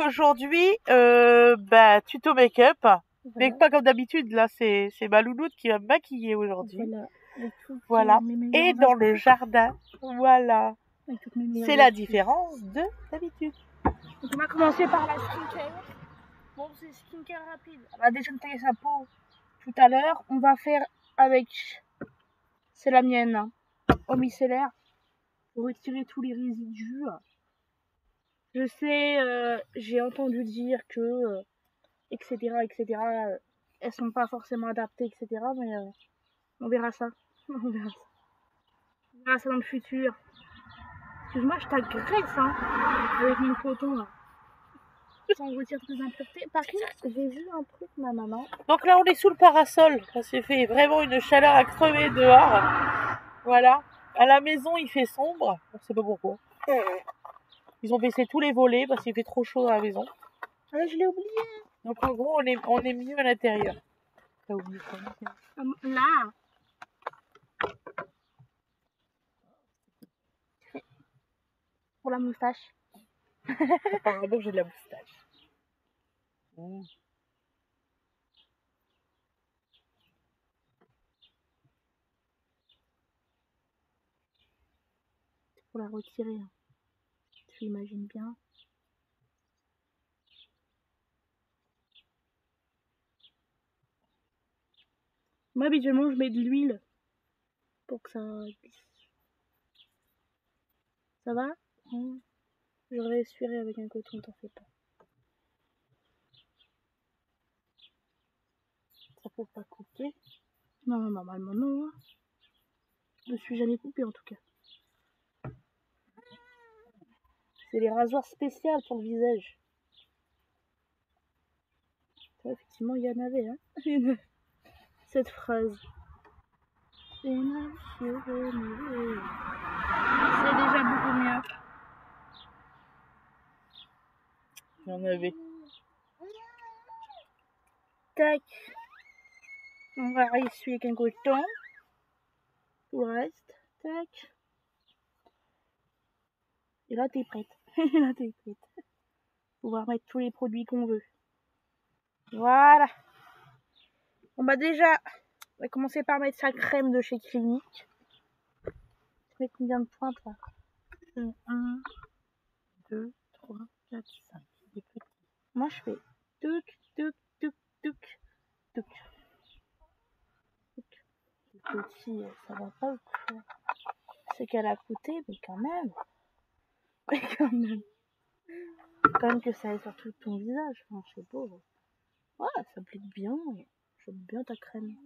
aujourd'hui, tuto make-up. Voilà. Mais pas comme d'habitude, là, c'est ma louloute qui va me maquiller aujourd'hui. Voilà. Et dans le jardin, voilà. C'est la différence de d'habitude. Donc on va commencer par la skincare. Bon, c'est skincare rapide. Elle va déjà nettoyer sa peau tout à l'heure. On va faire avec... C'est la mienne. Hein. Eau micellaire. Pour retirer tous les résidus. Je sais, j'ai entendu dire que... etc. elles sont pas forcément adaptées, etc. Mais on verra ça. On verra ça. On verra ça dans le futur. Excuse-moi, je t'agresse hein, avec mon coton là. On retire toutes les impuretés. Par contre, j'ai vu un truc, ma maman. Donc là, on est sous le parasol. Ça s'est fait vraiment une chaleur à crever dehors. Voilà. À la maison, il fait sombre. On ne sait pas pourquoi. Ils ont baissé tous les volets parce qu'il fait trop chaud à la maison. Ah, je l'ai oublié. Donc en gros, on est mieux à l'intérieur. T'as oublié quoi? Là. Pour la moustache. Apparemment, j'ai de la moustache. Pour la retirer. Tu imagines bien. Moi, habituellement, je mets de l'huile pour que ça glisse. Ça va? J'aurais essuiré avec un coton, t'en fais pas. Ça peut pas couper? Non, normalement, non. Je me suis jamais coupée en tout cas. C'est les rasoirs spéciaux pour le visage. Ça, effectivement, il y en avait, hein. Cette phrase. C'est déjà beaucoup mieux. Il y en avait. Tac. On va essuyer avec un coton. Tout le reste. Tac. Et là, t'es prête. Là, t'es prête. Pouvoir mettre tous les produits qu'on veut. Voilà. On va déjà... On va commencer par mettre sa crème de chez Clinique. Tu mets combien de points, toi? 1, 2, 3, 4, 5. Des petits. Moi, je fais tuc, tuc, tuc, tuc, tuc. Les petits, ça va pas ou quoi? C'est qu'elle a coûté, mais quand même. Mais quand même. Quand même que ça aille sur tout ton visage. Enfin, je sais pas. Ouais, ça plaît bien. J'aime bien ta crème.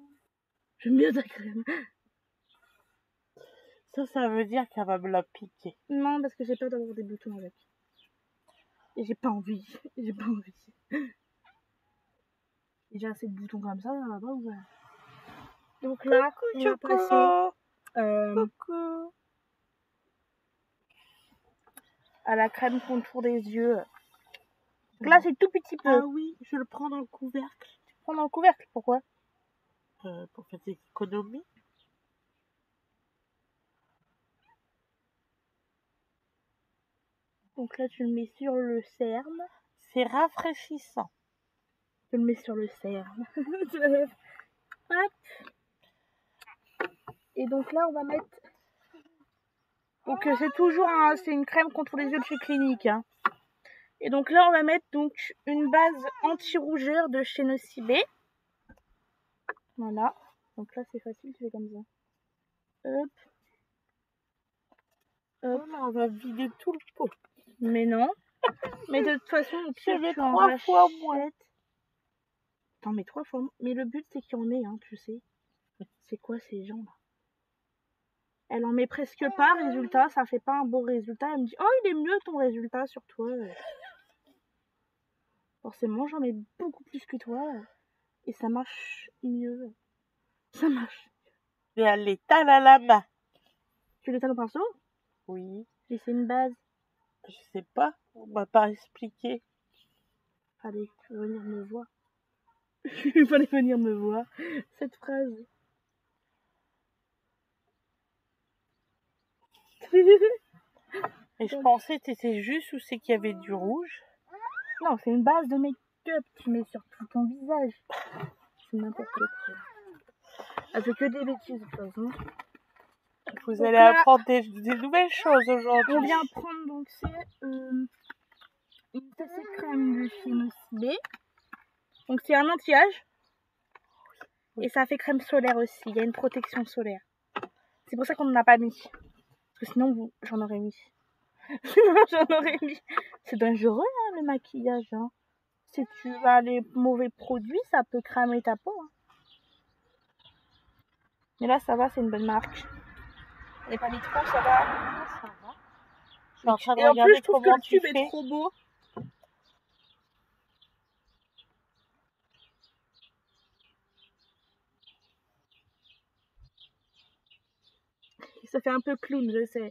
J'aime bien ta crème. Ça veut dire qu'elle va me la piquer. Non, parce que j'ai peur d'avoir des boutons avec. Et j'ai pas envie. J'ai pas envie. J'ai assez de boutons comme ça va pas ouvert. Donc là, on va passer à la crème contour des yeux. Donc là, c'est tout petit peu. Ah oui, je le prends dans le couvercle. Tu prends dans le couvercle, pourquoi? Pour faire des économies. Donc là, tu le mets sur le cerne. C'est rafraîchissant. Tu le mets sur le cerne. Hop. Et donc là, on va mettre... Donc c'est toujours c'est une crème contre les yeux de chez Clinique. Hein. Et donc là, on va mettre donc une base anti-rougeur de chez Nocibé. Voilà. Donc là, c'est facile, tu fais comme ça. Hop. Hop. Oh là, on va vider tout le pot. Mais non. Mais de toute façon, tu mets 3 fois moins. T'en mets 3 fois moins. Mais le but, c'est qu'il y en ait, hein, tu sais. C'est quoi ces gens là? Elle en met presque pas, résultat, ça fait pas un beau résultat. Elle me dit, oh, il est mieux ton résultat sur toi. Forcément, j'en mets beaucoup plus que toi. Et ça marche mieux. Ça marche. Et elle l'étale à la main. Tu l'étales au pinceau? Oui. Et c'est une base? Je sais pas, on m'a pas expliqué. Fallait venir me voir. Il fallait venir me voir. Cette phrase. Et je pensais que c'était juste où c'est qu'il y avait du rouge. Non, c'est une base de make-up que tu mets sur tout ton visage. C'est n'importe quoi. Elle fait que des bêtises de toute façon. Vous Donc allez là, apprendre des nouvelles choses aujourd'hui. on vient prendre donc c'est une CC crème de chez Nocibé. Donc c'est un anti-âge. Et ça fait crème solaire aussi. Il y a une protection solaire. C'est pour ça qu'on n'en a pas mis. Parce que sinon, j'en aurais mis. Sinon, j'en aurais mis. C'est dangereux, hein, le maquillage. Hein. Si tu as les mauvais produits, ça peut cramer ta peau. Hein. Mais là, ça va, c'est une bonne marque. On n'est pas mis trop, ça va. Ça va. Je suis en train de Et en regarder plus, je trouve que comment le tu tube fais. est trop beau. Ça fait un peu clown, je sais.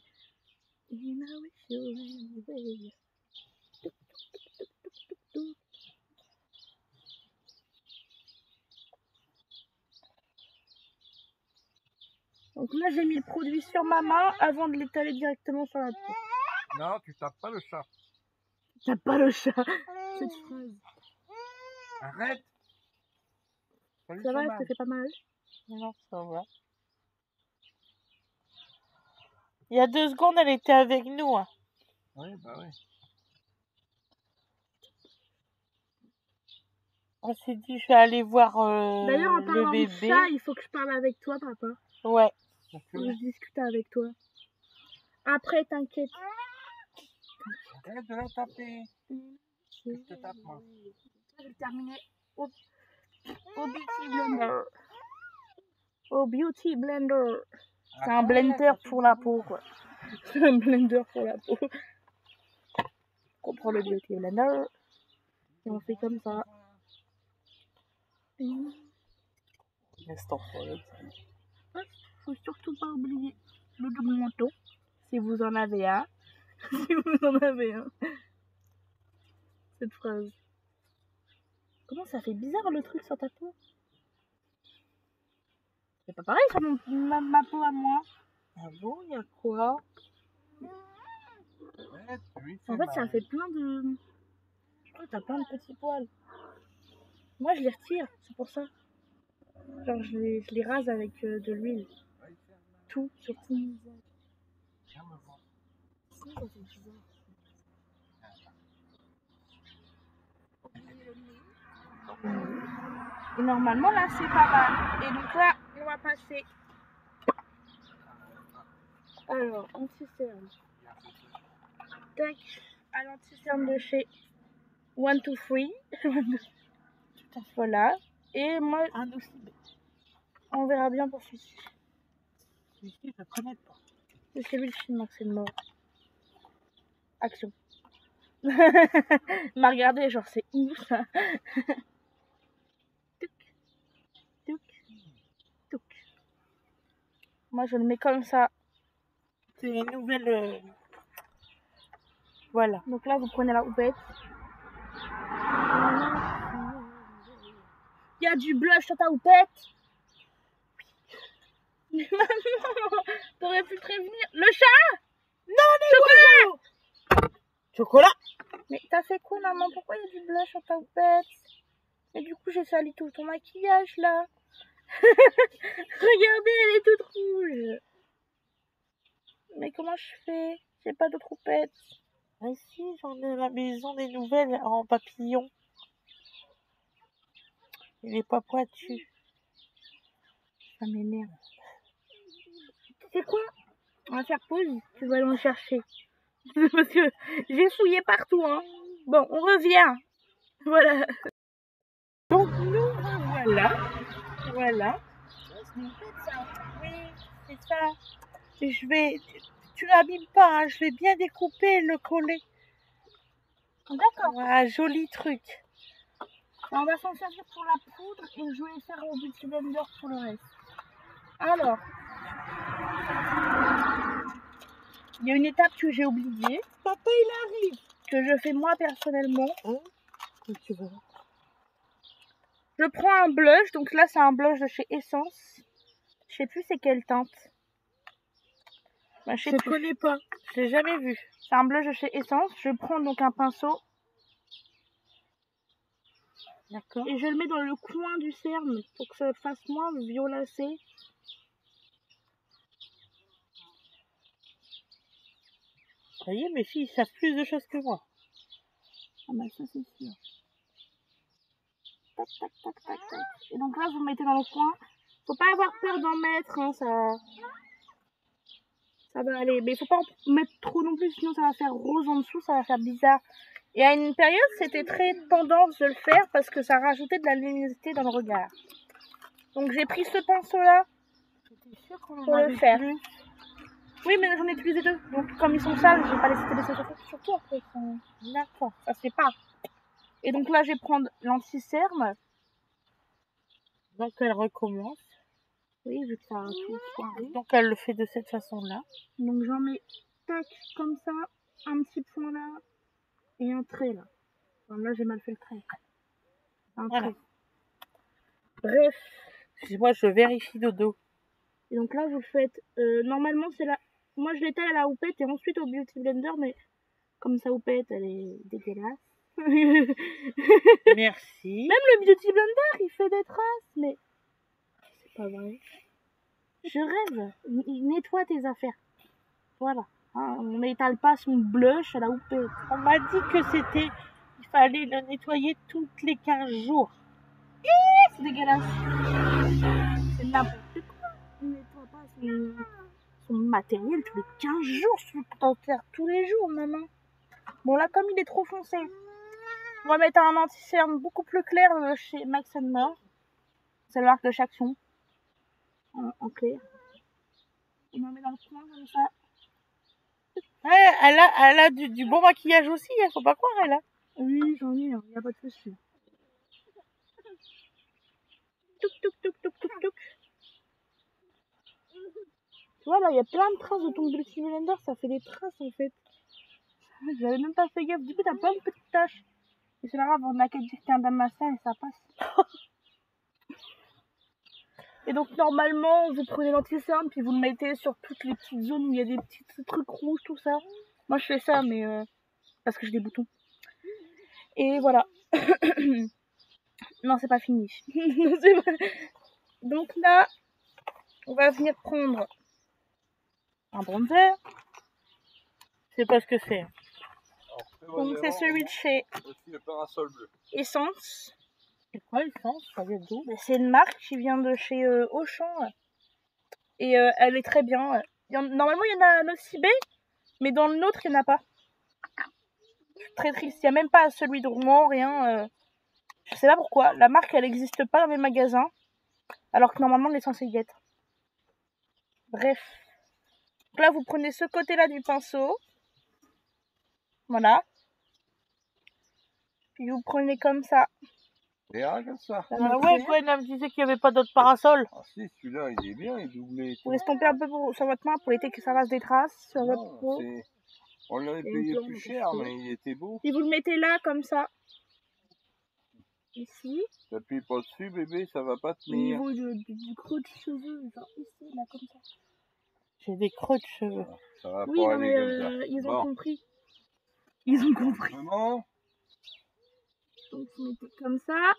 Donc là, j'ai mis le produit sur ma main avant de l'étaler directement sur la peau. Non, tu tapes pas le chat. T'as pas le chat. Cette phrase. Arrête. Ça va, ça fait pas mal. Non, ça va. Il y a 2 secondes, elle était avec nous. Hein. Oui, bah oui. On s'est dit, je vais aller voir D'ailleurs, en le parlant de bébé. chat, il faut que je parle avec toi, papa. Ouais. Faut que je discute avec toi. Après, t'inquiète. Arrête de la taper. Je te tape, moi. Je vais terminer au Beauty Blender. Au Beauty Blender. C'est un blender pour la peau, quoi. C'est un blender pour la peau. On prend le Beauty Blender. Et on fait comme ça. Laisse tomber. Faut surtout pas oublier le double manteau. Si vous en avez un. Si vous en avez un. Cette phrase. Comment ça fait bizarre le truc sur ta peau? C'est pas pareil sur ma peau à moi. Ah bon, il y a quoi? Arrête, lui, En fait, ça fait plein de... Je crois que t'as plein de petits poils. Moi, je les retire, c'est pour ça. Genre, je les rase avec de l'huile. Tout, sur tout mon visage. Viens me voir. Si, ça fait bizarre. Et normalement, là, c'est pas mal. Et donc là, on va passer... Alors, anti-cerne. Tac, à l'anti-cerne de chez 1, 2, 3. Voilà. Et moi, on verra bien pour celui-ci. Celui-ci, je ne connais pas. C'est celui de chez Maxime Mort. Action. M'a regardé, genre, c'est où ça? Touc, touc, touc. Moi, je le mets comme ça. C'est une nouvelle... Voilà. Donc là, vous prenez la houppette. Il y a du blush sur ta houppette. Mais maman, t'aurais pu prévenir. Le chat? Non, les chocolat. Chocolat. Mais t'as fait quoi, maman? Pourquoi il y a du blush sur ta houppette? Et du coup, j'ai sali tout ton maquillage, là. Regardez, elle est toute rouge. Mais comment je fais? J'ai pas d'autre houppette. Ah si, j'en ai à la maison des nouvelles en papillon. Il est pas pointu. Ça m'énerve. Tu sais quoi? On va faire pause, tu vas aller en chercher. Parce que j'ai fouillé partout, hein. Bon, on revient. Voilà. Donc nous voilà. Voilà. Oui, c'est ça. Je vais... Tu l'abîmes pas, hein. Je vais bien découper le collet. D'accord. Voilà, joli truc. On va s'en servir pour la poudre et je vais faire au Beauty Blender pour le reste. Alors, il y a une étape que j'ai oubliée. Papa, il arrive. Que je fais moi personnellement. Hein? Tu veux? Je prends un blush. Donc là, c'est un blush de chez Essence. Je sais plus c'est quelle teinte. Je ne connais pas. Je l'ai jamais vu. C'est un blush de chez Essence. Je prends donc un pinceau. D'accord. Et je le mets dans le coin du cerne pour que ça fasse moins violacé. Ça y est, mes filles savent plus de choses que moi. Ah bah ça c'est sûr. Tac, tac, tac, tac, tac. Et donc là, vous le mettez dans le coin. Faut pas avoir peur d'en mettre, hein, ça va aller. Mais il faut pas en mettre trop non plus, sinon ça va faire rose en dessous, ça va faire bizarre. Et à une période, c'était très tendance de le faire parce que ça rajoutait de la luminosité dans le regard. Donc j'ai pris ce pinceau-là pour le faire. Plus. Oui, mais j'en ai utilisé deux. Donc comme ils sont sales, je vais pas les laisser surtout après. D'accord, ça se fait pas. Et donc là, je vais prendre l'anti-cerne. Donc elle recommence. Oui, vu que ça a tout foiré. Donc elle le fait de cette façon-là. Donc j'en mets tac comme ça, un petit point là et un trait là. Enfin, là j'ai mal fait le trait. Un trait. Bref. Excusez-moi, je vérifie dodo. Et donc là vous faites. Normalement c'est là. Moi je l'étale à la houppette et ensuite au Beauty Blender, mais comme sa houppette elle est dégueulasse. Merci. Même le Beauty Blender il fait des traces, mais c'est pas vrai. Je rêve. Nettoie tes affaires. Voilà. Hein, on n'étale pas son blush à la houppette. On m'a dit que c'était... Il fallait le nettoyer toutes les 15 jours. C'est dégueulasse. C'est n'importe quoi. On nettoie pas son matériel tous les 15 jours. Tu peux t'en faire tous les jours, maman. Bon, là, comme il est trop foncé, on va mettre un anti-cerne beaucoup plus clair chez Max & More. C'est la marque de Chaction. En clair. On en met dans le coin comme ça. Ouais, elle a du bon maquillage aussi, il faut pas croire, elle a. Oui, j'en ai, il n'y a pas de souci. Touc, touc, touc, touc, touc, touc. Tu vois, là, il y a plein de traces de ton Beauty Blender, ça fait des traces en fait. J'avais même pas fait gaffe, du coup, t'as plein de petites taches. Et c'est pas grave, on a qu'à dire qu'un damassin et ça passe. Et donc, normalement, vous prenez l'anti-cerne, puis vous le mettez sur toutes les petites zones où il y a des petits trucs rouges, tout ça. Moi, je fais ça, mais parce que j'ai des boutons. Et voilà. Non, c'est pas fini. Donc là, on va venir prendre un bronzer. Je sais pas ce que c'est. Donc c'est celui de chez Essence. C'est quoi Essence? Ça vient d'où? C'est une marque qui vient de chez Auchan. Et elle est très bien. Normalement, il y en a un aussi B, mais dans le nôtre, il n'y en a pas. Je suis très triste. Il n'y a même pas celui de Rouen, rien. Je sais pas pourquoi. La marque, elle n'existe pas dans les magasins. Alors que normalement, elle est censée y être. Bref. Donc là, vous prenez ce côté-là du pinceau. Voilà. Puis vous prenez comme ça. Et regarde ça. Ah ouais, Gwen, elle me disait qu'il n'y avait pas d'autre parasol. Ah si, celui-là, il est bien, il est doublé. Vous l'estompez un peu sur votre main pour éviter que ça fasse des traces sur votre peau. On l'avait payé plus cher, mais il était beau. Et vous le mettez là, comme ça. Ici. T'appuies pas dessus, bébé, ça va pas Au tenir. niveau du creux de cheveux, genre ici, là, comme ça. J'ai des creux de cheveux. Ça va Oui, pas non, mais aller comme ça. ils ont compris. Ils ont compris. Vraiment? Donc vous mettez comme ça.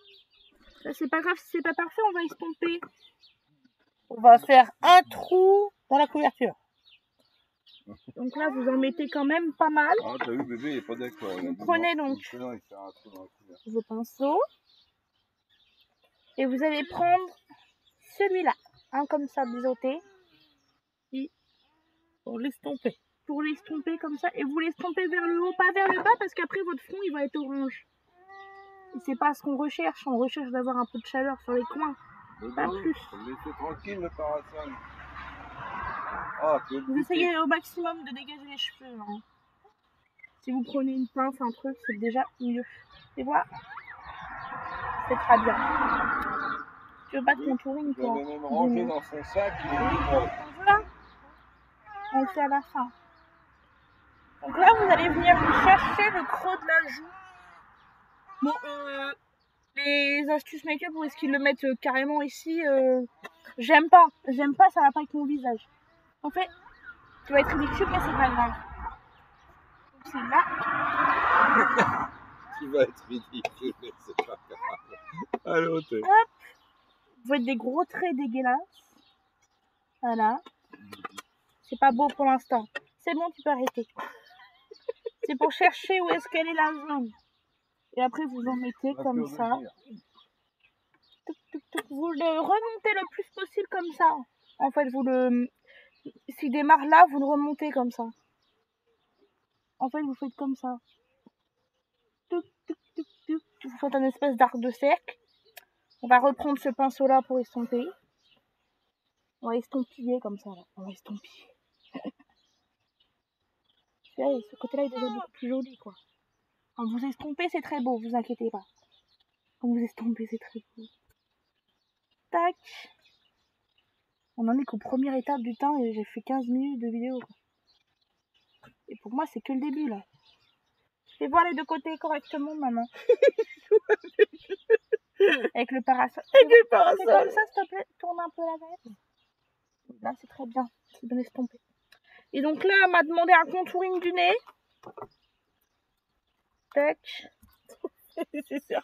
Là, c'est pas grave si c'est pas parfait, on va estomper. On va faire un trou dans la couverture. Donc là, vous en mettez quand même pas mal. Ah, t'as vu, bébé, il est pas d'accord. Vous prenez donc vos pinceaux. Et vous allez prendre celui-là. Un comme ça, biseauté. Et pour l'estomper. Pour l'estomper comme ça. Et vous l'estompez vers le haut, pas vers le bas, parce qu'après, votre fond, il va être orange. Et c'est pas ce qu'on recherche. On recherche d'avoir un peu de chaleur sur les coins. Pas plus. Laissez tranquille le parasol. Ah, vous essayez au maximum de dégager les cheveux. Hein. Si vous prenez une pince, un truc, c'est déjà mieux. Et voilà. C'est très bien. Tu veux pas de contouring, toi? Il même rangé dans son sac. Voilà. On le fait à la fin. Donc là, vous allez venir chercher le creux de la joue. Bon, les astuces make-up, où est-ce qu'ils le mettent carrément ici? J'aime pas, ça va pas avec mon visage. En fait, ça va être ridicule, mais c'est pas grave. Donc c'est là. Tu vas être ridicule, mais c'est pas grave. Allez, ôtez. Hop. Vous faites des gros traits dégueulasses. Voilà. C'est pas beau pour l'instant. C'est bon, tu peux arrêter. C'est pour chercher où est-ce qu'elle est la zone. Et après, vous en mettez comme ça. Touc, touc, touc. Vous le remontez le plus possible comme ça. En fait, s'il démarre là, vous le remontez comme ça. En fait, vous faites comme ça. Touc, touc, touc, touc. Vous faites un espèce d'arc de cercle. On va reprendre ce pinceau-là pour estomper. On va estampiller comme ça, là. On va estampiller. Ce côté-là est déjà beaucoup plus joli, quoi. Quand vous estompez, c'est très beau, vous inquiétez pas. Quand vous estompez, c'est très beau. Tac. On en est qu'aux premières étapes du temps et j'ai fait 15 minutes de vidéo, quoi. Et pour moi, c'est que le début, là. Fais voir les deux côtés correctement, maman. Avec le parasol. Avec le parasol. C'est comme ça, s'il te plaît. Tourne un peu la tête. Là, c'est très bien. C'est bien estompé. Et donc là, elle m'a demandé un contouring du nez. Tac. C'est sûr.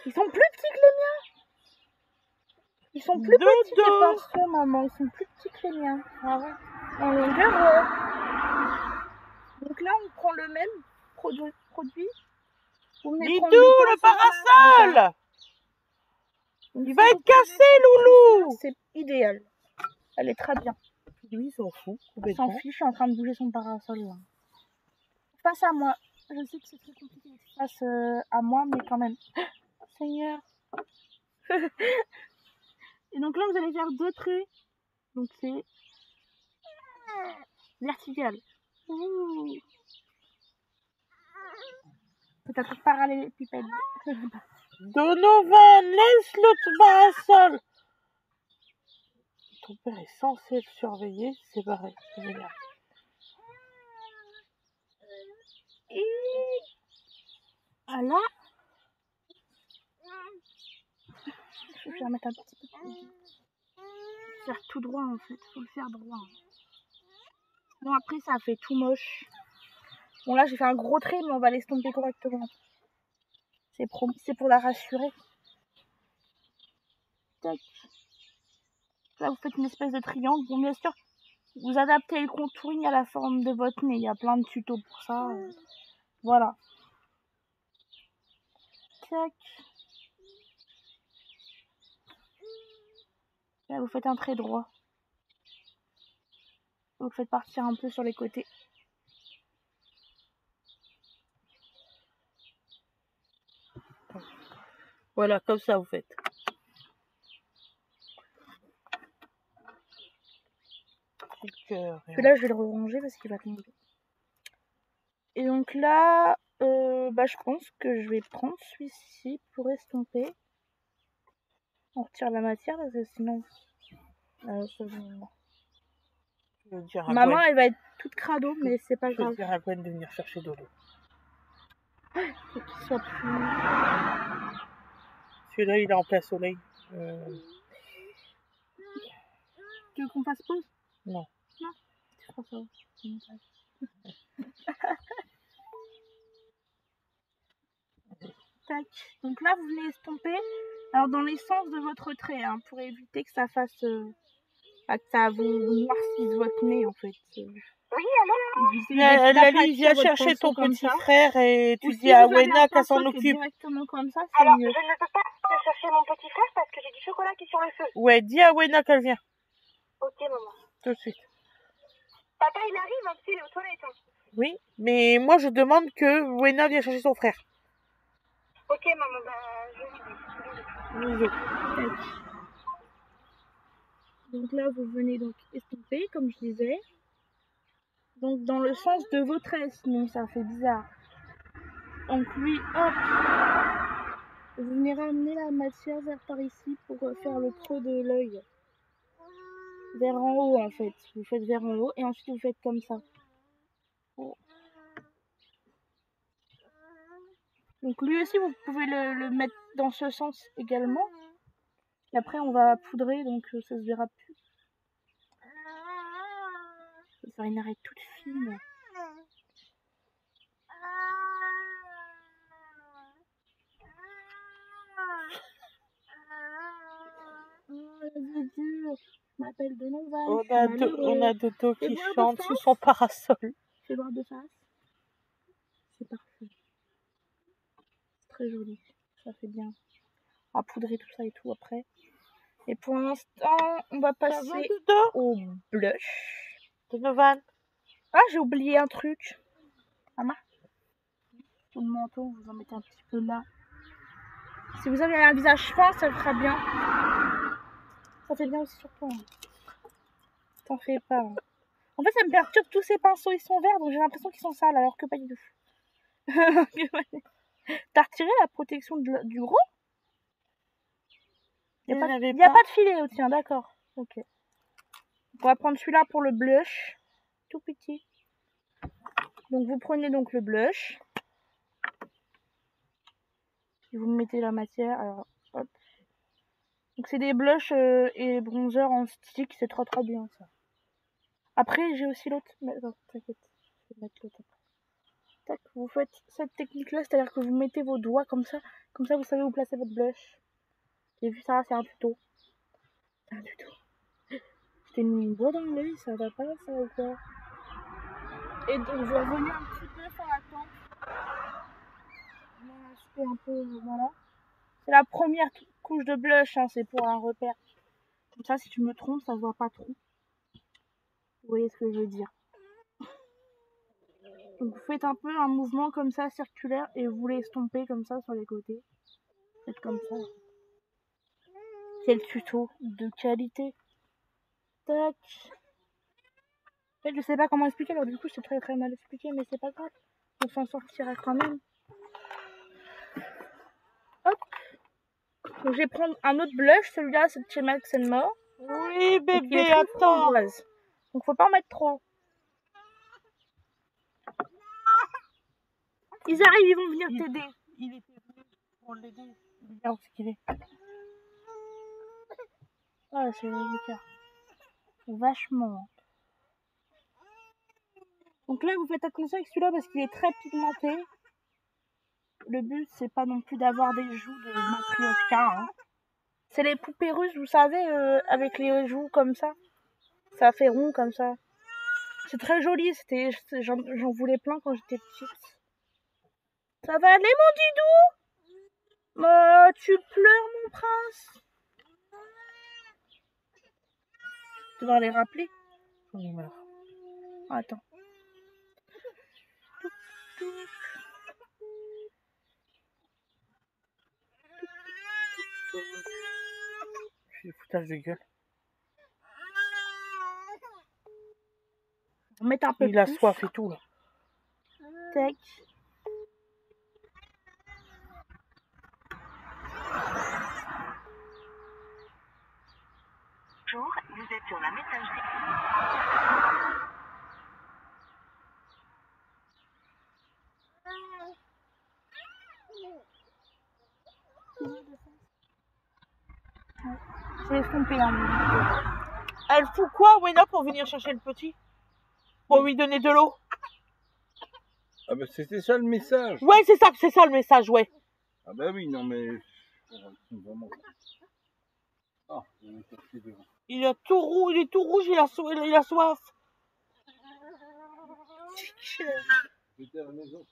Ils sont plus petits que les miens. Ils sont plus petits que les pinceaux, maman. Ils sont plus petits que les miens. Ah ouais. En longueur. Donc là, on prend le même produit. Dis-nous, le parasol. Il va être cassé, Loulou. C'est idéal. Elle est très bien. Lui, il s'en fout. Il s'en fiche, je suis en train de bouger son parasol là. Face à moi. Je sais que c'est très compliqué face à moi, mais quand même. Seigneur. Et donc là, vous allez faire 2 traits. Donc c'est vertical. Ouh. Peut-être parallélépipède. Donovan, laisse le parasol. Ton père est censé le surveiller, c'est pareil. C'est génial. Voilà. Je vais mettre un petit peu de... faire tout droit en fait, faut le faire droit. Non, après ça fait tout moche. Bon là j'ai fait un gros trait, mais on va l'estomper correctement. C'est pour la rassurer. Tac. Là vous faites une espèce de triangle. Bon bien sûr, vous adaptez le contouring à la forme de votre nez. Il y a plein de tutos pour ça. Voilà. Tac. Là vous faites un trait droit. Vous le faites partir un peu sur les côtés. Voilà, comme ça vous faites. Celui-là, je vais le ranger parce qu'il va tomber. Et donc là, je pense que je vais prendre celui-ci pour estomper. On retire la matière parce que sinon... Maman, elle va être toute crado, mais c'est pas grave. Je vais dire à Gwen de venir chercher Dodo. Faut qu'il soit plus... Celui-là, il est en plein soleil. Tu veux qu'on fasse pause? Non. Non, je crois pas. Tac. Donc là, vous venez estomper. Alors dans les sens de votre trait, hein, pour éviter que ça fasse... que ça vous noircisse votre nez, en fait. Oui, allô? Lali, viens chercher ton petit frère et tu dis à Wena qu'elle s'en occupe. Directement comme ça, c'est Alors, mieux. je ne peux pas chercher mon petit frère parce que j'ai du chocolat qui est sur le feu. Ouais, dis à Wena qu'elle vient. Ok, maman. Tout de suite. Papa, il arrive, hein, il est aux toilettes. Hein. Oui, mais moi je demande que Wena vienne chercher son frère. Ok, maman, je vais. Bisous. Donc là, vous venez donc estomper, comme je disais. Donc dans le sens de vos traits, sinon ça fait bizarre. Donc lui, hop, vous venez ramener la matière vers par ici pour faire le creux de l'œil. Vers en haut en fait. Vous faites vers en haut et ensuite vous faites comme ça. Oh. Donc lui aussi, vous pouvez le mettre dans ce sens également. Et après, on va poudrer, donc ça se verra plus. Je vais faire une arête toute fine. Je m'appelle Donovan. On a Dodo qui chante sous son parasol. Fais voir de face. C'est parfait. C'est très joli. Ça fait bien. On va poudrer tout ça et tout après. Et pour l'instant, on va passer au blush. Donovan. Ah, j'ai oublié un truc. Maman. Sous le menton, vous en mettez un petit peu là. Si vous avez un visage fin, ça fera bien. Ça fait bien aussi sur toi. T'en fais pas. En fait, ça me perturbe, tous ces pinceaux, ils sont verts, donc j'ai l'impression qu'ils sont sales, alors que pas du tout. T'as retiré la protection du gros? Il n'y a pas de filet au tien, d'accord. Ok. On va prendre celui-là pour le blush. Tout petit. Donc vous prenez donc le blush. Et vous mettez la matière. Alors, hop. Donc c'est des blushs et bronzers en stick, c'est trop bien ça. Après j'ai aussi l'autre. Non, t'inquiète. Je vais mettre l'autre après. Tac, vous faites cette technique là, c'est-à-dire que vous mettez vos doigts comme ça vous savez où placer votre blush. J'ai vu ça, c'est un tuto. C'est un tuto. Je t'ai mis une boîte dans l'œil, ça va pas ça ou quoi? Et donc je vais revenir un petit peu sur la tempe. Je vais un peu, voilà. C'est la première couche de blush, hein, c'est pour un repère. Comme ça, si tu me trompes, ça se voit pas trop. Vous voyez ce que je veux dire. Donc vous faites un peu un mouvement comme ça, circulaire, et vous l'estompez comme ça sur les côtés. Faites comme ça. Quel tuto de qualité. Tac. En fait, je sais pas comment expliquer, alors du coup, c'est très mal expliqué, mais c'est pas grave. On s'en sortira quand même. Hop. Donc je vais prendre un autre blush, celui-là, c'est de chez Max More. Oui, bébé, attends. Donc faut pas en mettre trop. Ils arrivent, ils vont venir t'aider. Il était venu pour l'aider. Regarde ce qu'il est. Ah, c'est le vachement. Donc là, vous faites attention avec celui-là parce qu'il est très pigmenté. Le but, c'est pas non plus d'avoir des joues de matrioshka. Hein. C'est les poupées russes, vous savez, avec les joues comme ça. Ça fait rond comme ça. C'est très joli, j'en voulais plein quand j'étais petite. Ça va aller, mon Didou? Tu pleures, mon prince? Tu vas les rappeler? J'en ai marre. Attends. Je suis foutage de gueule. On met un peu Il a soif et tout là. Tac. Bonjour, vous êtes sur la messagerie. Je vais estomper un Elle fout quoi, Wena, pour venir chercher le petit? Pour lui donner de l'eau? Ah bah c'était ça le message. Ouais, c'est ça le message, ouais. Ah bah oui, non mais... Vraiment... Ah, Il est tout rouge, il a soif. J'étais à la maison.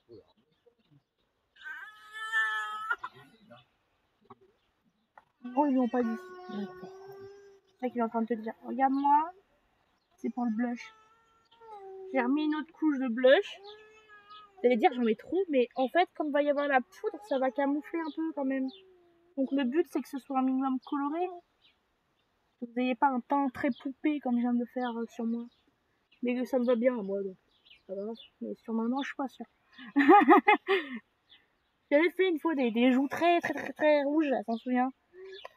Oh, ils l'ont pas dit. C'est ça qu'il est en train de te dire. Regarde-moi. C'est pour le blush. J'ai remis une autre couche de blush. Vous allez dire j'en mets trop, mais en fait, comme il va y avoir la poudre, ça va camoufler un peu quand même. Donc le but, c'est que ce soit un minimum coloré. Que vous n'ayez pas un teint très poupé comme je viens de le faire sur moi. Mais que ça me va bien à moi, donc c'est pas grave. Mais sur maman, je suis pas sûre. J'avais fait une fois des joues très rouges, là, t'en souviens?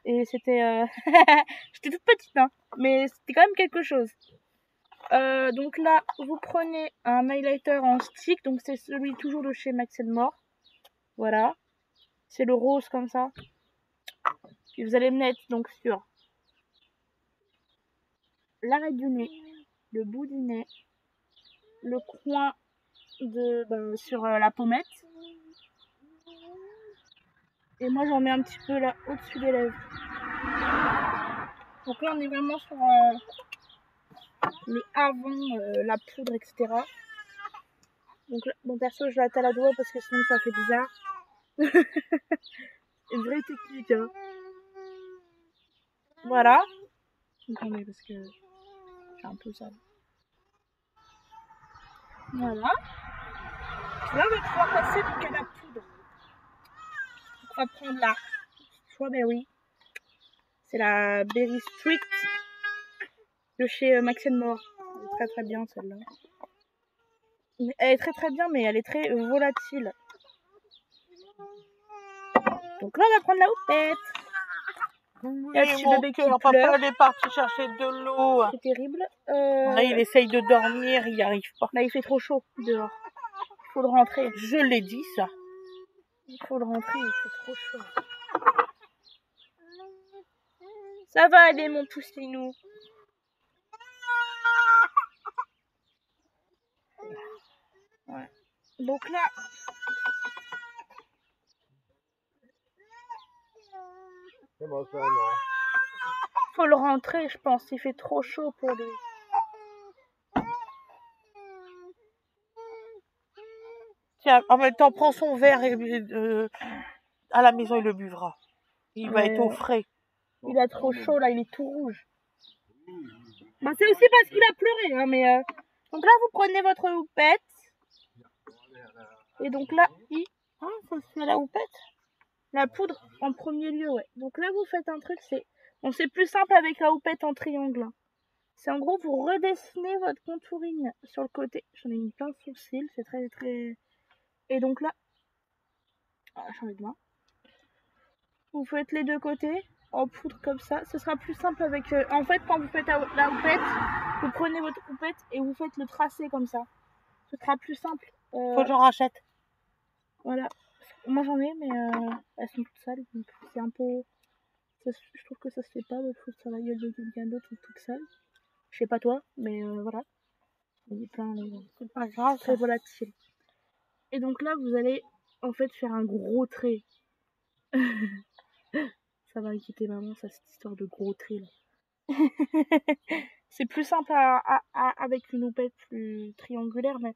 Et c'était... J'étais toute petite, hein. Mais c'était quand même quelque chose. Donc là, vous prenez un highlighter en stick. Donc c'est celui toujours de chez Max More. Voilà. C'est le rose comme ça. Puis vous allez me mettre donc sur l'arrêt du nez, le bout du nez, le coin de sur la pommette. Et moi j'en mets un petit peu là au-dessus des lèvres. Donc là on est vraiment sur le avant, la poudre, etc. Donc là, bon perso je l'attale à doigt parce que sinon ça fait bizarre. Une vraie technique hein. Voilà. Attendez parce que c'est un peu sale. Voilà. Là on va pouvoir passer donc à la poudre. Donc, on va prendre la strawberry. C'est la Berry Street de chez Max & More. Elle est très très bien celle-là. Elle est très très bien mais elle est très volatile. Donc là on va prendre la houppette. Oui, mon cœur, papa il est parti chercher de l'eau. C'est terrible. Là, il essaye de dormir, il n'y arrive pas. Là il fait trop chaud dehors. Il faut le rentrer. Je l'ai dit ça. Il faut le rentrer, il fait trop chaud. Ça va aller mon poussinou. Ouais. Donc là, faut le rentrer, je pense. Il fait trop chaud pour lui. Tiens, en même temps, prends son verre et à la maison, il le buvra. Il va être au frais. Il a trop chaud, là, il est tout rouge. Bah, c'est aussi parce qu'il a pleuré, hein, mais... Donc là, vous prenez votre houppette. Et donc là, Ah, ça se fait la houppette? La poudre en premier lieu, ouais. Donc là, vous faites un truc, c'est... Bon, c'est plus simple avec la houppette en triangle. C'est en gros, vous redessinez votre contouring sur le côté. J'en ai mis plein sous le cil, c'est très très... Et donc là... Ah, j'ai envie de main. Vous faites les deux côtés en poudre comme ça. Ce sera plus simple avec... En fait, quand vous faites la houppette, vous prenez votre houppette et vous faites le tracé comme ça. Ce sera plus simple. Faut que j'en rachète. Voilà. Moi j'en ai, mais elles sont toutes sales. Donc c'est un peu... Je trouve que ça se fait pas de foutre sur la gueule de quelqu'un d'autre un truc sale. Je sais pas toi, mais voilà. Il y a plein c'est pas grave, très volatile. Et donc là, vous allez en fait faire un gros trait. Ça va inquiéter maman, ça, cette histoire de gros trait là. C'est plus simple avec une houppette plus triangulaire, mais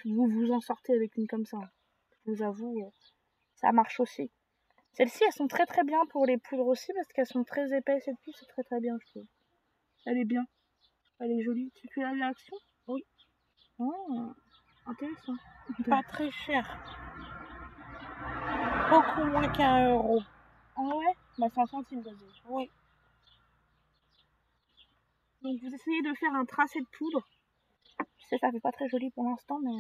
vous vous en sortez avec une comme ça. Je vous avoue, ça marche aussi. Celles-ci, elles sont très très bien pour les poudres aussi parce qu'elles sont très épaisses et tout, c'est très très bien, je trouve. Elle est bien. Elle est jolie. Tu fais la réaction? Oui. Oh, intéressant. Pas très cher. Beaucoup moins qu'1 €. Ah ouais? Bah 100 centimes, oui. Donc vous essayez de faire un tracé de poudre. Je sais, ça fait pas très joli pour l'instant, mais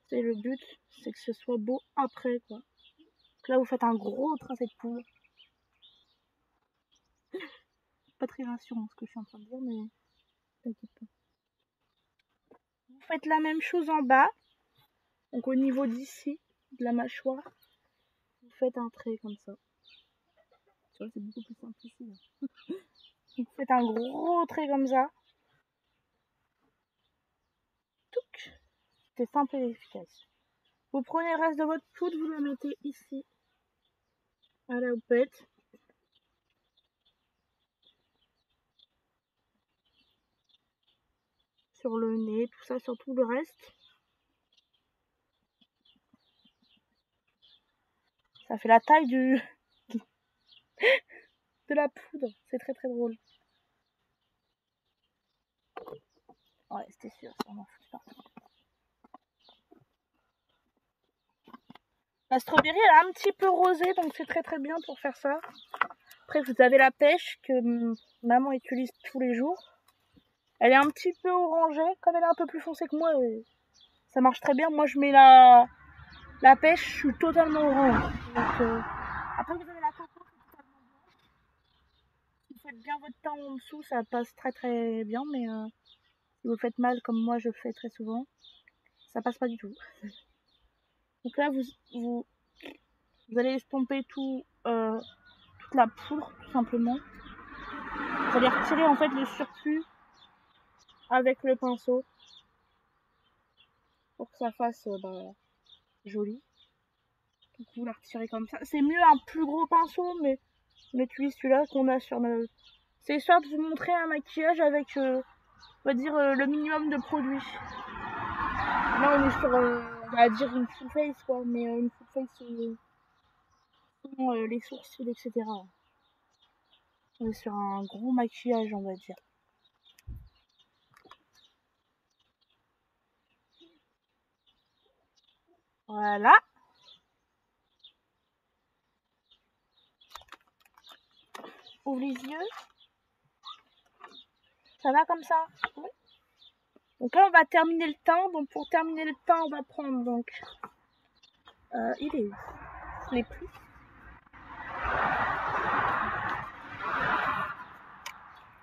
c'est le but, c'est que ce soit beau après, quoi. Donc là, vous faites un gros tracé de poudre. Pas très rassurant ce que je suis en train de dire, mais t'inquiète pas. Vous faites la même chose en bas. Donc au niveau d'ici, de la mâchoire, vous faites un trait comme ça. Tu vois, c'est beaucoup plus simple ici. Là. Vous faites un gros trait comme ça. Touc. C'est simple et efficace. Vous prenez le reste de votre poudre, vous la mettez ici, à la houppette. Sur le nez, tout ça, sur tout le reste. Ça fait la taille de la poudre. C'est très très drôle. Ouais, c'était sûr, ça m'en fout partout. La strawberry, elle est un petit peu rosée, donc c'est très très bien pour faire ça. Après, vous avez la pêche que maman utilise tous les jours. Elle est un petit peu orangée, comme elle est un peu plus foncée que moi, ça marche très bien. Moi, je mets la pêche, je suis totalement orange. Donc, après, vous avez la coco qui est totalement blanche. Si vous faites bien votre teint en dessous, ça passe très très bien, mais si vous le faites mal, comme moi je le fais très souvent, ça passe pas du tout. Donc là, vous allez estomper toute la poudre, tout simplement. Vous allez retirer en fait le surplus avec le pinceau pour que ça fasse joli. Donc vous la retirez comme ça. C'est mieux un plus gros pinceau, mais on utilise celui-là qu'on a sur notre... C'est histoire de vous montrer un maquillage avec, on va dire, le minimum de produits. Là, on est sur, on va dire une full face, quoi, mais une full face sans les sourcils, etc. On est sur un gros maquillage, on va dire. Voilà. Ouvre les yeux. Ça va comme ça? Oui. Donc là, on va terminer le teint. Donc pour terminer le teint, on va prendre donc... il est où? Je l'ai pris.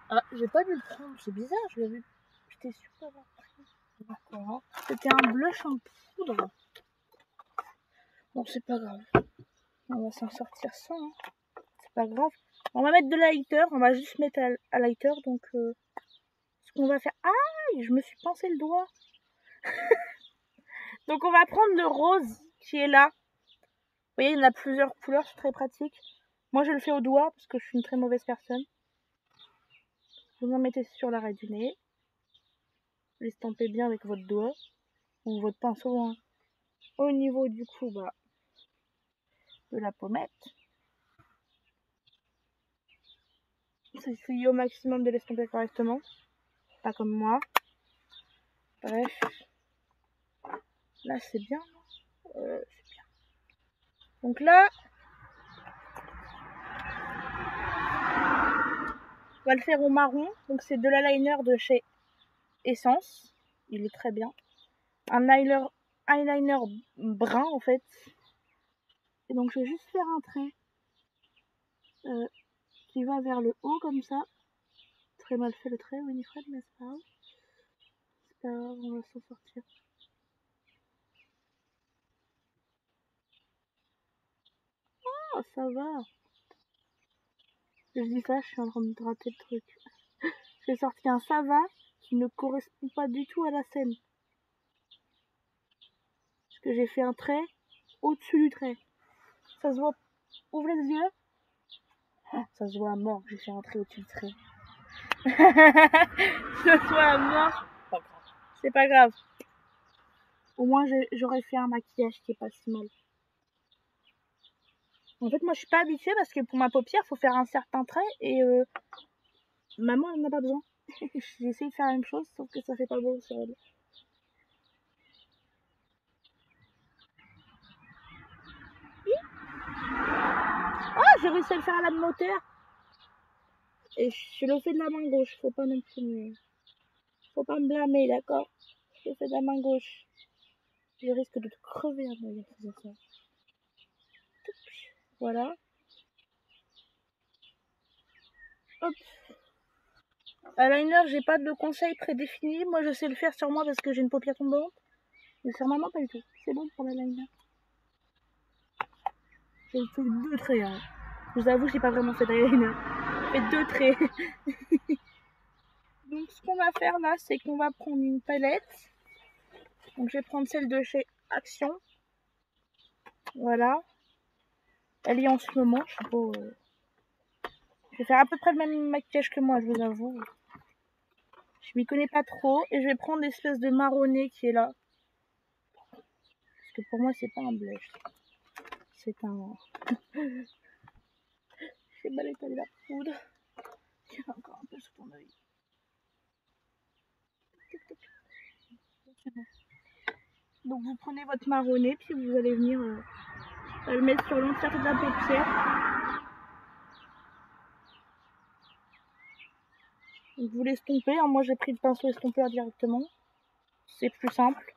Ah, j'ai pas dû le prendre. C'est bizarre, je l'avais... J'étais sûre d'avoir pris. D'accord. C'était un blush en poudre. Bon, c'est pas grave. On va s'en sortir sans. Hein. C'est pas grave. On va mettre de l'highlighter. On va juste mettre à l'highlighter. Donc, ce qu'on va faire... Ah, je me suis pincé le doigt. Donc, on va prendre le rose qui est là. Vous voyez, il y en a plusieurs couleurs. C'est très pratique. Moi, je le fais au doigt parce que je suis une très mauvaise personne. Vous en mettez sur l'arrêt du nez. Vous l'estampez bien avec votre doigt. Ou votre pinceau. Hein. Au niveau du coup, bah... de la pommette. Essayez au maximum de l'estomper correctement. Pas comme moi. Bref. Là, c'est bien. C'est bien. Donc là, on va le faire au marron. Donc c'est de l'eyeliner de chez Essence. Il est très bien. Un eyeliner brun en fait. Et donc je vais juste faire un trait qui va vers le haut comme ça. Très mal fait le trait, Winifred, mais c'est pas grave. C'est pas grave, on va s'en sortir. Oh, ça va. Je dis ça, je suis en train de rater le truc. J'ai sorti un ça va qui ne correspond pas du tout à la scène. Parce que j'ai fait un trait au-dessus du trait. Ça se voit. Ouvre les yeux. Ah, ça se voit à mort. J'ai fait un trait au-dessus du trait. Ça se voit à mort. C'est pas grave. Au moins, j'aurais fait un maquillage qui est pas si mal. En fait, moi, je suis pas habituée parce que pour ma paupière, il faut faire un certain trait et maman, elle n'a pas besoin. J'ai essayé de faire la même chose, sauf que ça fait pas beau sur elle. Oh, j'ai réussi à le faire à la même hauteur. Et je le fais de la main gauche, faut pas non plus faut pas me blâmer, d'accord? Je le fais de la main gauche. Je risque de te crever à moi en faisant ça. Voilà. Hop. Eyeliner, j'ai pas de conseils prédéfinis. Moi, je sais le faire sur moi parce que j'ai une paupière tombante. Mais sur maman, pas du tout. C'est bon pour l'eyeliner. J'ai fait 2 traits. Hein. Je vous avoue, j'ai pas vraiment fait d'eyeliner. J'ai fait 2 traits. Donc, ce qu'on va faire là, c'est qu'on va prendre une palette. Donc, je vais prendre celle de chez Action. Voilà. Elle est en ce moment. Je sais pas. Je vais faire à peu près le même maquillage que moi, je vous avoue. Je m'y connais pas trop. Et je vais prendre l'espèce de marronné qui est là. Parce que pour moi, c'est pas un blush. C'est un... J'ai mal étalé la poudre. Il y en a encore un peu sur ton œil. Donc vous prenez votre marronné, puis vous allez venir le mettre sur l'entièreté de la paupière. Donc vous l'estompez. Hein. Moi j'ai pris le pinceau estompeur directement. C'est plus simple.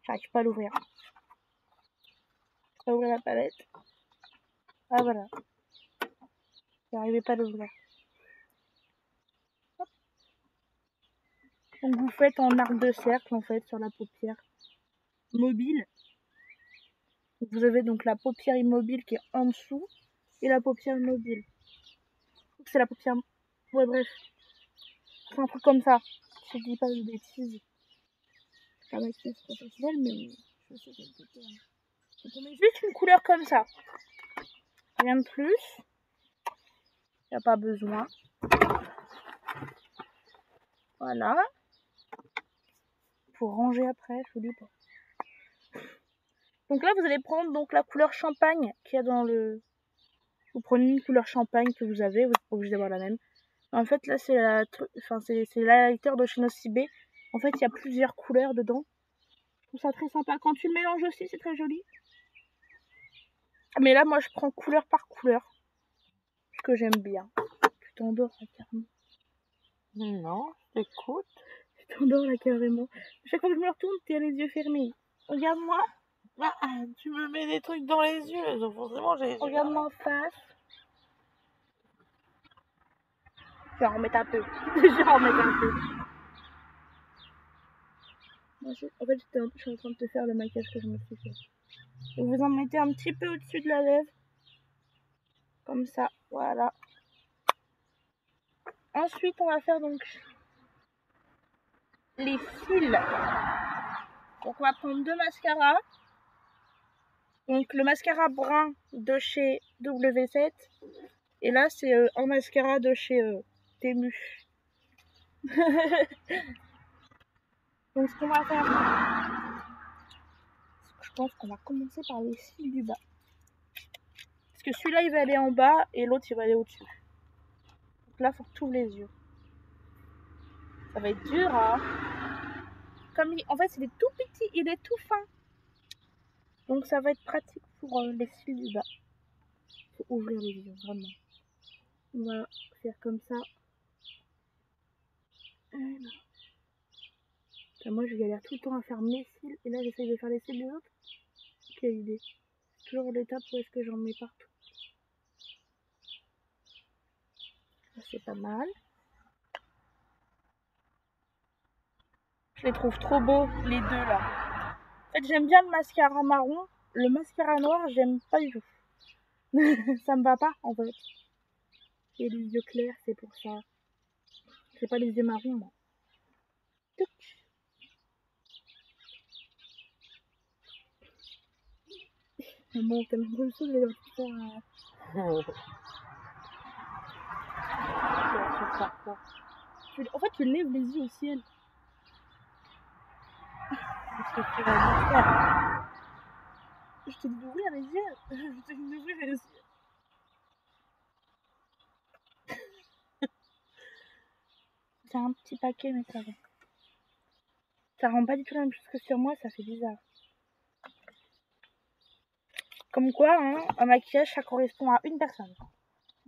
J'arrive pas à l'ouvrir. Je vais ouvrir la palette. Ah voilà. J'arrivais pas à l'ouvrir. Donc vous faites en arc de cercle en fait sur la paupière mobile. Donc, vous avez donc la paupière immobile qui est en dessous et la paupière mobile. C'est la paupière... Ouais bref. C'est un truc comme ça. Je dis pas de bêtises. pas maquillage professionnel, mais je sais quelques termes. Donc on met juste une couleur comme ça. Rien de plus. Il n'y a pas besoin. Voilà. Pour ranger après, je vous dis pas. Donc là, vous allez prendre donc la couleur champagne qu'il y a dans le... Vous prenez une couleur champagne que vous avez, vous n'êtes pas obligé d'avoir la même. En fait, là, c'est l'highlighter de chez Nocibé. En fait, il y a plusieurs couleurs dedans. Je trouve ça très sympa. Quand tu le mélanges aussi, c'est très joli. Mais là, moi, je prends couleur par couleur. Ce que j'aime bien. Tu t'endors, là, carrément. Non, je t'écoute. Tu t'endors, là, carrément. Chaque fois que je me retourne, t'es les yeux fermés. Regarde-moi. Ah, tu me mets des trucs dans les yeux, donc forcément j'ai... Regarde-moi en face. Je vais en remettre un peu. Je vais en remettre un peu. En fait, je suis en train de te faire le maquillage que je me suis fait. Et vous en mettez un petit peu au-dessus de la lèvre. Comme ça, voilà. Ensuite, on va faire donc les cils. Donc, on va prendre 2 mascaras. Donc, le mascara brun de chez W7. Et là, c'est un mascara de chez Temu. Donc, ce qu'on va faire, je pense qu'on va commencer par les cils du bas. Parce que celui-là, il va aller en bas et l'autre, il va aller au-dessus. Donc là, il faut que tu ouvres les yeux. Ça va être dur, hein. Comme en fait, il est tout petit, il est tout fin. Donc, ça va être pratique pour les cils du bas. Il faut ouvrir les yeux, vraiment. On va faire comme ça. Voilà. Moi, je galère tout le temps à faire mes cils. Et là, j'essaye de faire les cils des autres. Quelle idée. Toujours l'étape où est-ce que j'en mets partout. C'est pas mal. Je les trouve trop beaux, les deux là. En fait, j'aime bien le mascara marron. Le mascara noir, j'aime pas du tout. Ça me va pas, en fait. J'ai les yeux clairs, c'est pour ça. J'ai pas les yeux marrons, moi. Bon, t'as même comme ça, je vais leur faire En fait, tu lèves les yeux au ciel. Qu'est-ce que tu vas me faire? Je te dis d'ouvrir les yeux. Je te dis d'ouvrir les yeux. C'est un petit paquet, mais ça va. Ça rend pas du tout la même chose que sur moi, ça fait bizarre. Comme quoi, hein, un maquillage, ça correspond à une personne.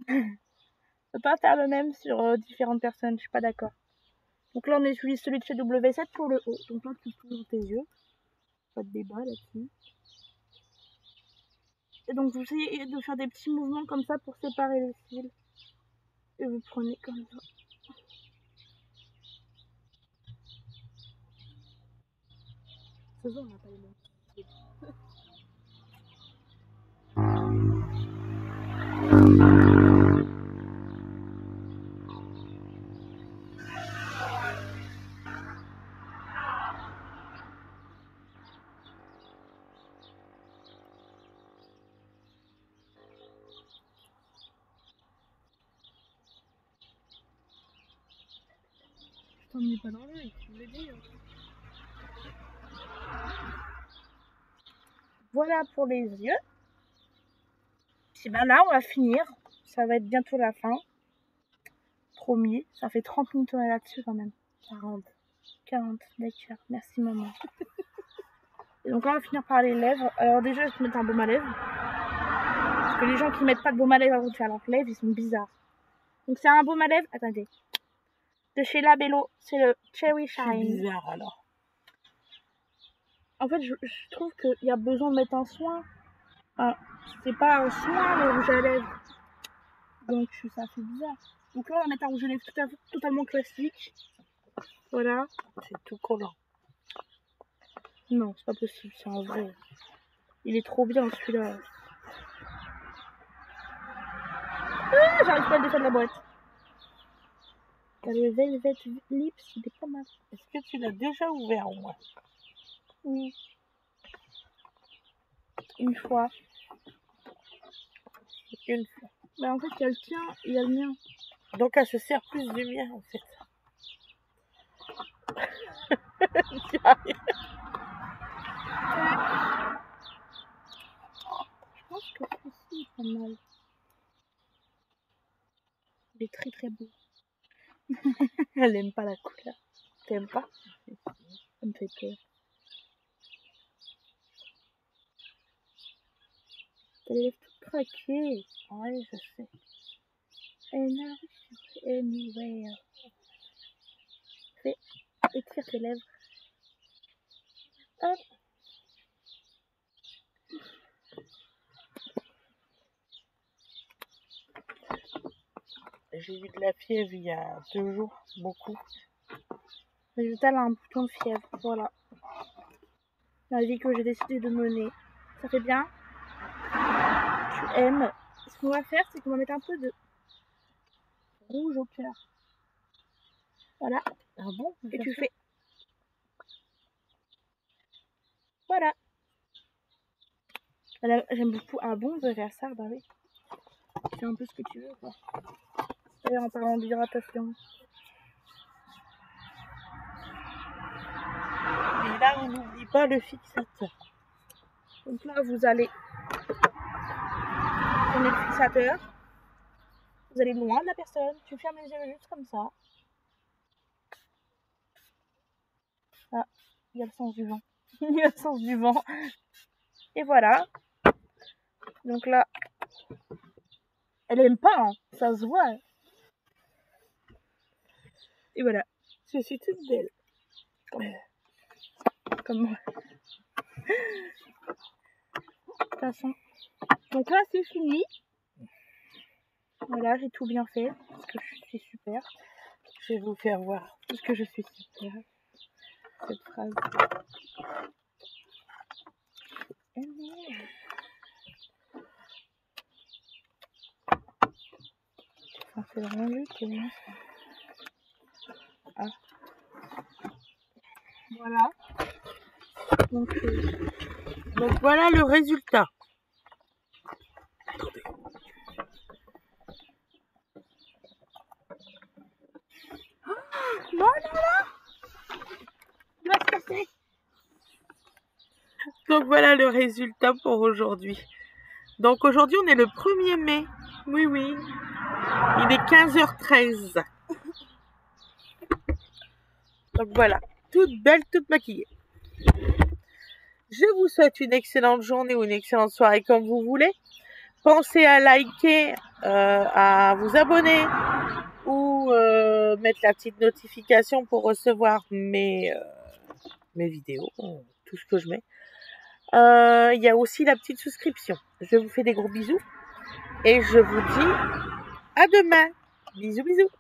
On peut pas faire le même sur différentes personnes, je suis pas d'accord. Donc là, on utilise celui de chez W7 pour le haut. Donc là, tu ouvres tes yeux. Pas de débat là-dessus. Et donc, vous essayez de faire des petits mouvements comme ça pour séparer les cils. Et vous prenez comme ça. C'est ça, on n'a pas les mêmes. Je t'en mets pas dans l'œil, tu veux dire. Voilà pour les yeux. Puis ben là, on va finir. Ça va être bientôt la fin. Promis. Ça fait 30 minutes on est là-dessus quand même. 40. D'accord. Merci maman. Et donc là, on va finir par les lèvres. Alors déjà, je vais te mettre un baume à lèvres. Parce que les gens qui mettent pas de baume à lèvres avant de faire leurs lèvres, ils sont bizarres. Donc c'est un baume à lèvres. Attendez. De chez Labello. C'est le Cherry Shine. C'est bizarre alors. En fait, je trouve qu'il y a besoin de mettre un soin. Enfin, c'est pas un soin le rouge à lèvres. Donc ça fait bizarre. Donc là, on va mettre un rouge à lèvres totalement classique. Voilà. C'est tout collant. Non, c'est pas possible, c'est un vrai. Il est trop bien celui-là. Ah, j'arrive pas à le défaire de la boîte. T'as le Velvet Lips, il est pas mal. Est-ce que tu l'as déjà ouvert au moins? Oui. Une fois. Une fois. Bah en fait, il y a le tien et il y a le mien. Donc elle se sert plus du mien en fait. Je pense que celui-ci est pas mal. Il est très très beau. Elle aime pas la couleur. T'aimes pas? Ça me fait peur. T'as les lèvres toutes craquées. Oui, je sais. And now anywhere. Fais, étire tes lèvres. Hop. J'ai eu de la fièvre il y a 2 jours, beaucoup. Résultat, elle a un bouton de fièvre. Voilà. La vie que j'ai décidé de mener. Ça fait bien. Tu aimes. Ce qu'on va faire, c'est qu'on va mettre un peu de rouge au cœur. Voilà. Ah bon? Et tu fais. Voilà. Voilà, j'aime beaucoup. Ah bon, on peut faire ça? Bah oui. C'est un peu ce que tu veux, quoi. D'ailleurs, en parlant d'hydratation. Et là, on n'oublie pas le fixateur. Donc là, vous allez prenez le fixateur. Vous allez loin de la personne. Tu fermes les yeux juste comme ça. Ah, il y a le sens du vent. Il y a le sens du vent. Et voilà. Donc là, elle aime pas, hein. Ça se voit. Et voilà. Je suis toute belle. Comme moi. De toute façon. Donc là, c'est fini. Voilà, j'ai tout bien fait. Parce que je suis super. Je vais vous faire voir. Parce que je suis super. Cette phrase. Enfin, c'est vraiment lui qui est bien. Ah. Voilà. Donc voilà le résultat. Non, non, non. Il va se casser. Donc voilà le résultat pour aujourd'hui. Donc aujourd'hui on est le 1er mai. Oui, oui. Il est 15h13. Donc voilà, toute belle, toute maquillée. Je vous souhaite une excellente journée ou une excellente soirée comme vous voulez. Pensez à liker, à vous abonner ou mettre la petite notification pour recevoir mes vidéos, tout ce que je mets. Il y a aussi la petite souscription. Je vous fais des gros bisous et je vous dis à demain. Bisous, bisous.